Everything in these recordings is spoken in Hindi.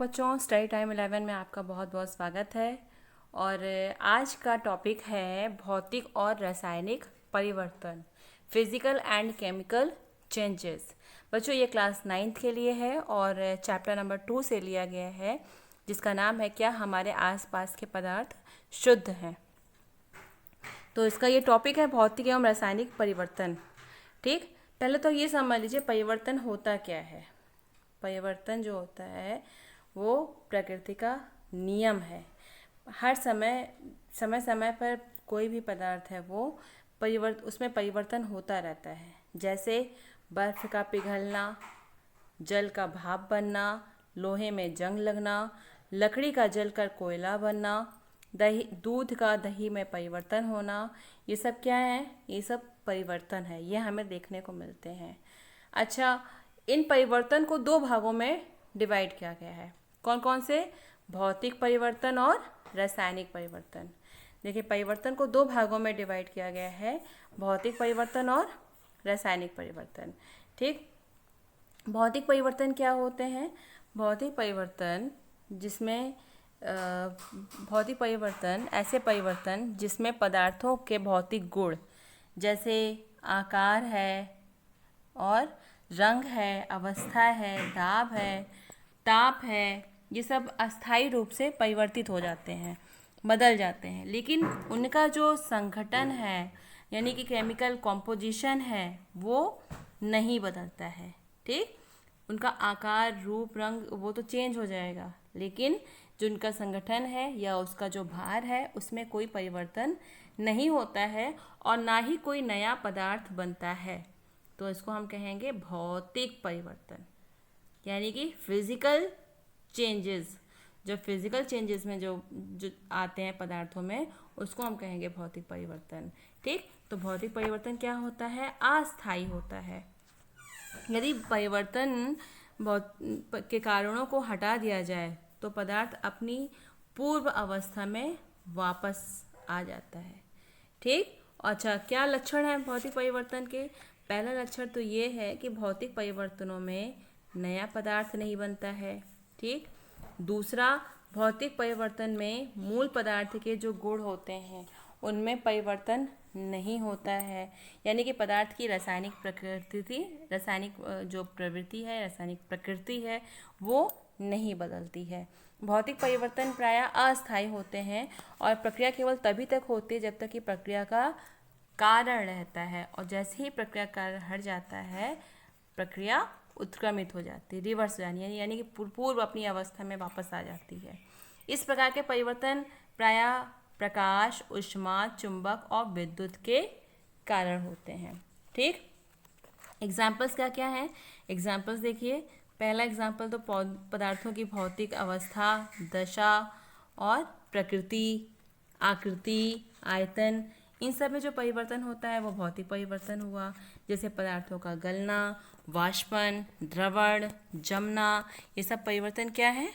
बच्चों, स्टडी टाइम 11 में आपका बहुत बहुत स्वागत है। और आज का टॉपिक है भौतिक और रासायनिक परिवर्तन, फिजिकल एंड केमिकल चेंजेस। बच्चों, ये क्लास 9th के लिए है और चैप्टर नंबर 2 से लिया गया है, जिसका नाम है क्या हमारे आसपास के पदार्थ शुद्ध हैं। तो इसका ये टॉपिक है भौतिक एवं रासायनिक परिवर्तन। ठीक, पहले तो ये समझ लीजिए परिवर्तन होता क्या है। परिवर्तन जो होता है वो प्रकृति का नियम है। हर समय पर कोई भी पदार्थ है वो उसमें परिवर्तन होता रहता है। जैसे बर्फ़ का पिघलना, जल का भाप बनना, लोहे में जंग लगना, लकड़ी का जलकर कोयला बनना, दूध का दही में परिवर्तन होना, ये सब क्या है? ये सब परिवर्तन है, ये हमें देखने को मिलते हैं। अच्छा, इन परिवर्तन को दो भागों में डिवाइड किया गया है। कौन कौन से? भौतिक परिवर्तन और रासायनिक परिवर्तन। देखिए, परिवर्तन को दो भागों में डिवाइड किया गया है, भौतिक परिवर्तन और रासायनिक परिवर्तन। ठीक, भौतिक परिवर्तन क्या होते हैं? भौतिक परिवर्तन भौतिक परिवर्तन ऐसे परिवर्तन जिसमें पदार्थों के भौतिक गुण जैसे आकार है और रंग है, अवस्था है, दाब है, ताप है, ये सब अस्थायी रूप से परिवर्तित हो जाते हैं, बदल जाते हैं। लेकिन उनका जो संघटन है यानी कि केमिकल कॉम्पोजिशन है वो नहीं बदलता है। ठीक, उनका आकार, रूप, रंग वो तो चेंज हो जाएगा, लेकिन जो उनका संगठन है या उसका जो भार है उसमें कोई परिवर्तन नहीं होता है और ना ही कोई नया पदार्थ बनता है। तो इसको हम कहेंगे भौतिक परिवर्तन, यानी कि फिजिकल चेंजेस। जो फिजिकल चेंजेस में जो आते हैं पदार्थों में, उसको हम कहेंगे भौतिक परिवर्तन। ठीक, तो भौतिक परिवर्तन क्या होता है? अस्थायी होता है। यदि परिवर्तन के कारणों को हटा दिया जाए तो पदार्थ अपनी पूर्व अवस्था में वापस आ जाता है। ठीक, अच्छा, क्या लक्षण है भौतिक परिवर्तन के? पहला लक्षण तो ये है कि भौतिक परिवर्तनों में नया पदार्थ नहीं बनता है। ठीक, दूसरा, भौतिक परिवर्तन में मूल पदार्थ के जो गुण होते हैं उनमें परिवर्तन नहीं होता है, यानी कि पदार्थ की रासायनिक जो प्रवृत्ति है, रासायनिक प्रकृति है, वो नहीं बदलती है। भौतिक परिवर्तन प्रायः अस्थायी होते हैं और प्रक्रिया केवल तभी तक होती है जब तक कि प्रक्रिया का कारण रहता है, और जैसे ही प्रक्रिया कारण हट जाता है प्रक्रिया उत्क्रमित हो जाती है, रिवर्स यानी कि पूर्व अपनी अवस्था में वापस आ जाती है। इस प्रकार के परिवर्तन प्रायः प्रकाश, ऊष्मा, चुंबक और विद्युत के कारण होते हैं। ठीक, एग्जाम्पल्स क्या क्या हैं? एग्जाम्पल्स देखिए, पहला एग्जाम्पल तो पदार्थों की भौतिक अवस्था, दशा और प्रकृति, आकृति, आयतन, इन सब में जो परिवर्तन होता है वो भौतिक परिवर्तन हुआ। जैसे पदार्थों का गलना, वाष्पन, द्रवण, जमना, ये सब परिवर्तन क्या है?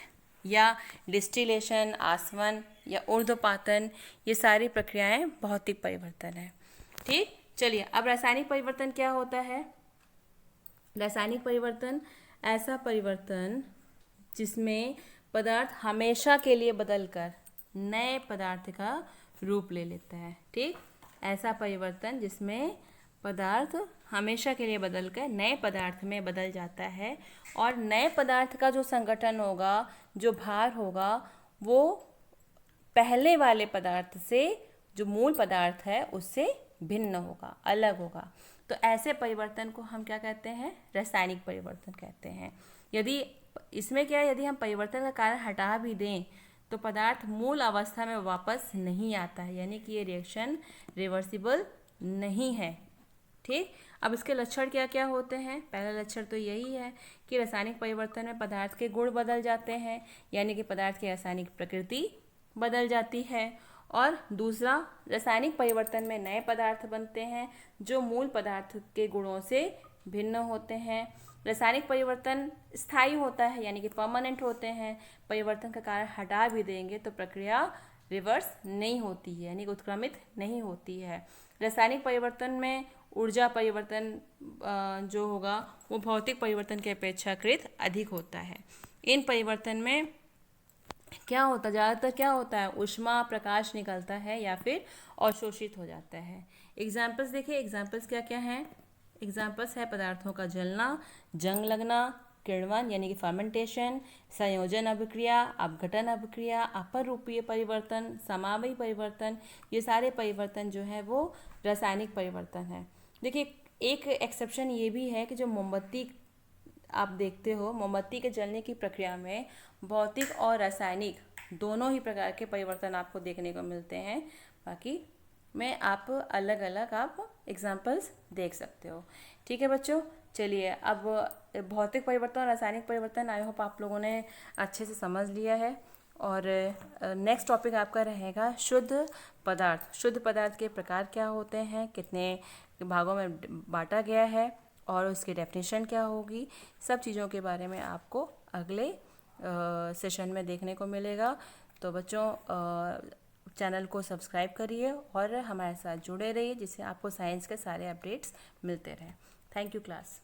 या डिस्टिलेशन, आसवन या ऊर्ध्वपातन, ये सारी प्रक्रियाएं भौतिक परिवर्तन है। ठीक, चलिए अब रासायनिक परिवर्तन क्या होता है? रासायनिक परिवर्तन ऐसा परिवर्तन जिसमें पदार्थ हमेशा के लिए बदलकर नए पदार्थ का रूप ले लेता है। ठीक, ऐसा परिवर्तन जिसमें पदार्थ हमेशा के लिए बदलकर नए पदार्थ में बदल जाता है और नए पदार्थ का जो संगठन होगा, जो भार होगा, वो पहले वाले पदार्थ से, जो मूल पदार्थ है उससे भिन्न होगा, अलग होगा। तो ऐसे परिवर्तन को हम क्या कहते हैं? रासायनिक परिवर्तन कहते हैं। यदि इसमें क्या है, यदि हम परिवर्तन का कारण हटा भी दें तो पदार्थ मूल अवस्था में वापस नहीं आता है, यानी कि ये रिएक्शन रिवर्सिबल नहीं है। ठीक, अब इसके लक्षण क्या क्या होते हैं? पहला लक्षण तो यही है कि रासायनिक परिवर्तन में पदार्थ के गुण बदल जाते हैं, यानी कि पदार्थ की रासायनिक प्रकृति बदल जाती है। और दूसरा, रासायनिक परिवर्तन में नए पदार्थ बनते हैं जो मूल पदार्थ के गुणों से भिन्न होते हैं। रासायनिक परिवर्तन स्थायी होता है, यानी कि परमानेंट होते हैं। परिवर्तन का कारण हटा भी देंगे तो प्रक्रिया रिवर्स नहीं होती है, यानी कि उत्क्रमित नहीं होती है। रासायनिक परिवर्तन में ऊर्जा परिवर्तन जो होगा वो भौतिक परिवर्तन के अपेक्षाकृत अधिक होता है। इन परिवर्तन में क्या होता, ज़्यादातर क्या होता है, ऊष्मा प्रकाश निकलता है या फिर अवशोषित हो जाता है। एग्जाम्पल्स देखिए, एग्जाम्पल्स क्या क्या हैं। एग्जाम्पल्स है पदार्थों का जलना, जंग लगना, किण्वन यानी कि फर्मेंटेशन, संयोजन अभिक्रिया, अपघटन अभिक्रिया, अपरूपीय परिवर्तन, समावयी परिवर्तन। ये सारे परिवर्तन जो है वो रासायनिक परिवर्तन है। देखिए एक एक्सेप्शन ये भी है कि जो मोमबत्ती आप देखते हो, मोमबत्ती के जलने की प्रक्रिया में भौतिक और रासायनिक दोनों ही प्रकार के परिवर्तन आपको देखने को मिलते हैं। बाकी में आप अलग अलग आप एग्जाम्पल्स देख सकते हो। ठीक है बच्चों, चलिए अब भौतिक परिवर्तन और रासायनिक परिवर्तन आई होप आप लोगों ने अच्छे से समझ लिया है। और नेक्स्ट टॉपिक आपका रहेगा शुद्ध पदार्थ। शुद्ध पदार्थ के प्रकार क्या होते हैं, कितने भागों में बांटा गया है और उसकी डेफिनेशन क्या होगी, सब चीज़ों के बारे में आपको अगले सेशन में देखने को मिलेगा। तो बच्चों चैनल को सब्सक्राइब करिए और हमारे साथ जुड़े रहिए, जिससे आपको साइंस के सारे अपडेट्स मिलते रहें। Thank you class.